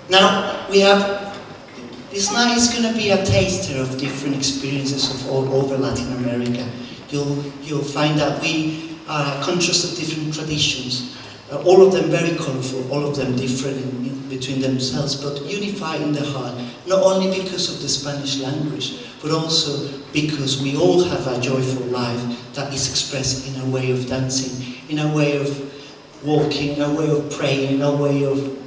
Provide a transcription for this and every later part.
Now, we have, this night is going to be a taster of different experiences of all over Latin America. You'll find that we are conscious of different traditions, all of them very colourful, all of them different in between themselves, but unified in the heart, not only because of the Spanish language, but also because we all have a joyful life that is expressed in a way of dancing, in a way of walking, in a way of praying, in a way of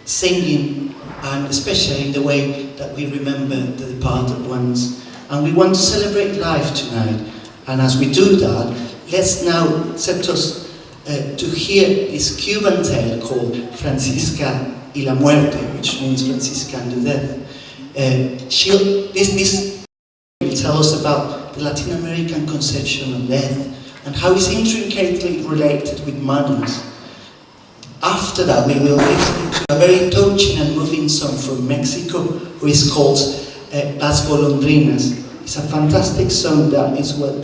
singing, and especially in the way that we remember the departed ones. And we want to celebrate life tonight. And as we do that, let's now set us to hear this Cuban tale called Francisca y la Muerte, which means Francisca and the death. This will tell us about the Latin American conception of death and how it's intricately related with manners. After that, we will listen to a very touching and moving song from Mexico, which is called Las Golondrinas. It's a fantastic song that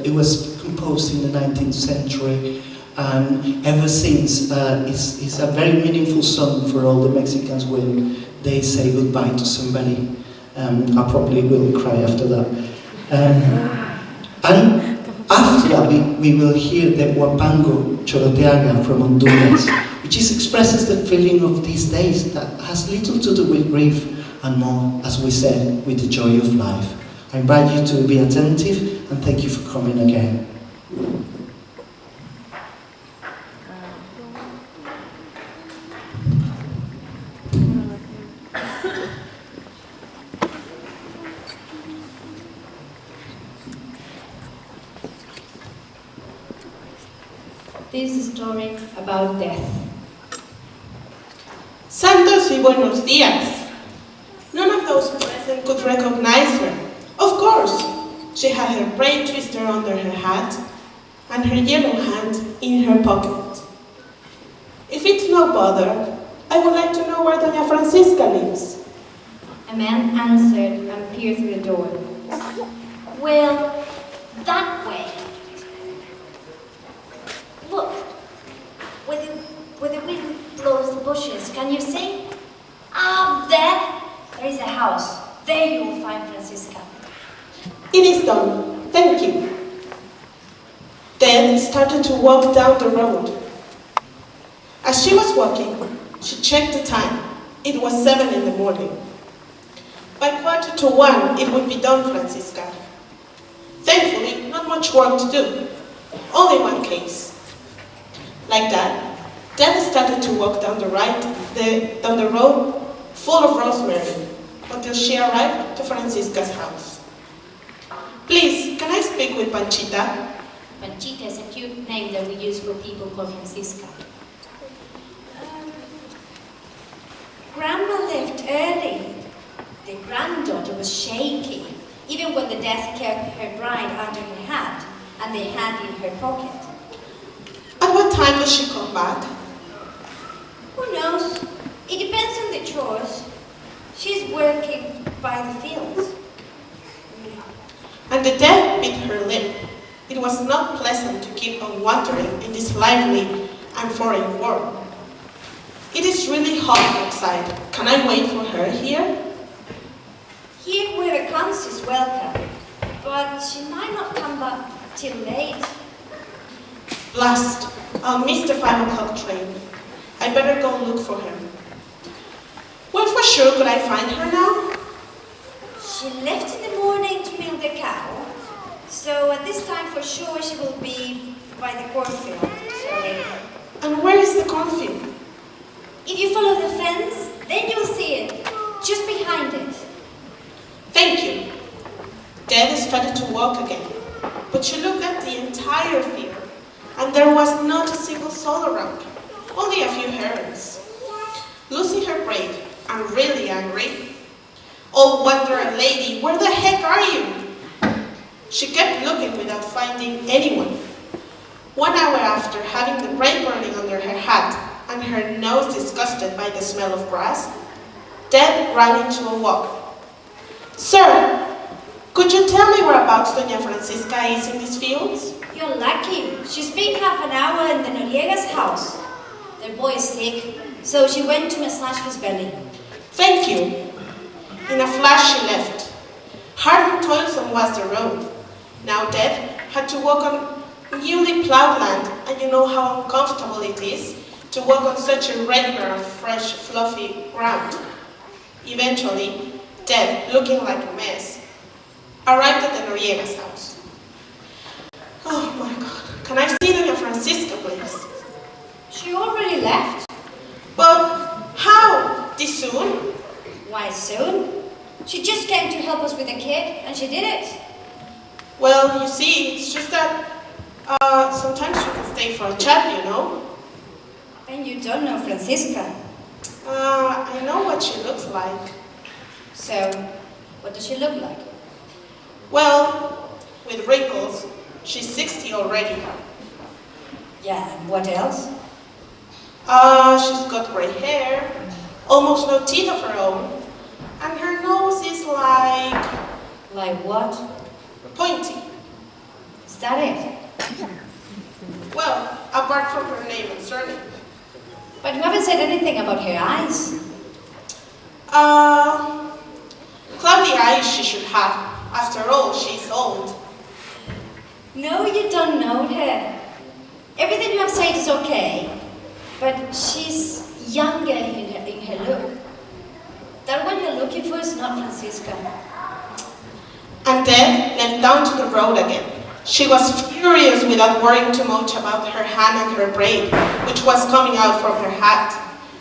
it was composed in the 19th century, and ever since it's a very meaningful song for all the Mexicans when they say goodbye to somebody. I probably will cry after that. And after that, we will hear the Huapango Choroteaga from Honduras, which expresses the feeling of these days that has little to do with grief and more, as we said, with the joy of life. I invite you to be attentive and thank you for coming again. This is a story about death. Santos y buenos días. None of those present could recognize her. Of course, she had her braid twister under her hat and her yellow hand in her pocket. If it's no bother, I would like to know where Doña Francisca lives. A man answered and peered through the door. Well, that way. Look, where the wind blows the bushes, can you see? Up there is a house. There you will find Francisca. It is done. Thank you. Then started to walk down the road. As she was walking, she checked the time. It was 7 in the morning. By 1:45, it would be done, Francisca. Thankfully, not much work to do. Only one case. Like that, Deb started to walk down the road full of rosemary until she arrived to Francisca's house. Please, can I speak with Panchita? Panchita is a cute name that we use for people called Francisca. Grandma left early. The granddaughter was shaky, even when the death kept her bride under her hat and the hand in her pocket. At what time does she come back? Who knows? It depends on the chores. She's working by the fields. And the death bit her lip. It was not pleasant to keep on wandering in this lively and foreign world. It is really hot outside. Can I wait for her here? Here whoever comes is welcome, but she might not come back till late. Blast! I'll miss the 5 o'clock train. I better go look for her. Where for sure could I find her now? She left in the morning to milk the cow, so at this time for sure she will be by the cornfield. And where is the cornfield? If you follow the fence, then you'll see it, just behind it. Thank you. Deb started to walk again, but she looked at the entire field, and there was not a single soul around, only a few herons. Losing her braid, and really angry. Oh, wanderer lady, where the heck are you? She kept looking without finding anyone. 1 hour after having the braid burning under her hat and her nose disgusted by the smell of grass, Deb ran into a walk. Sir, could you tell me whereabouts Doña Francisca is in these fields? You're lucky. She's been half an hour in the Noriega's house. Their boy is sick, so she went to massage his belly. Thank you. In a flash she left. Hard and toilsome was the road. Now Deb had to walk on newly plowed land, and you know how uncomfortable it is to walk on such irregular and fresh, fluffy ground. Eventually, Deb, looking like a mess, arrived at the Noriega's house. Oh my God, can I see Doña Francisca, please? She already left. But how? This soon? Why soon? She just came to help us with the kid, and she did it. Well, you see, it's just that sometimes you can stay for a chat, you know? And you don't know Francisca. I know what she looks like. So, what does she look like? Well, with wrinkles, she's 60 already. Yeah, and what else? She's got gray hair, almost no teeth of her own, and her nose is like Like what? pointy. Is that it? Well, apart from her name and surname. But you haven't said anything about her eyes. Cloudy eyes she should have. After all, she's old. No, you don't know her. Everything you have said is okay, but she's younger in her look. That one you're looking for is not Francisca. And then went down to the road again. She was furious without worrying too much about her hand and her braid, which was coming out from her hat.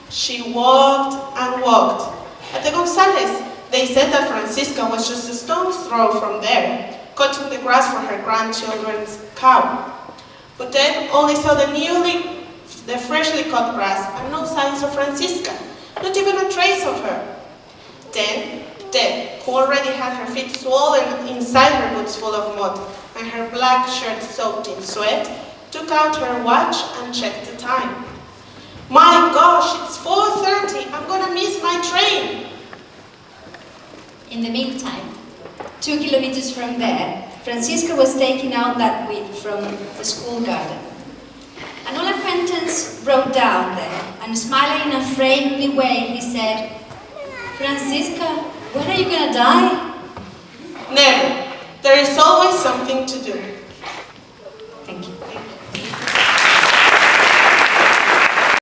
She walked and walked. At the Gonzales, they said that Francisca was just a stone's throw from there, cutting the grass for her grandchildren's cow. But then only saw the freshly cut grass and no signs of Francisca, not even a trace of her. Then Deb, who already had her feet swollen inside her boots full of mud and her black shirt soaked in sweat, took out her watch and checked the time. My gosh, it's 4:30. I'm gonna miss my train. In the meantime, 2 kilometers from there, Francisca was taking out that wheat from the school garden. An old acquaintance rode down there, and smiling in a friendly way, he said, "Francisca, when are you gonna die?" Never. There is always something to do.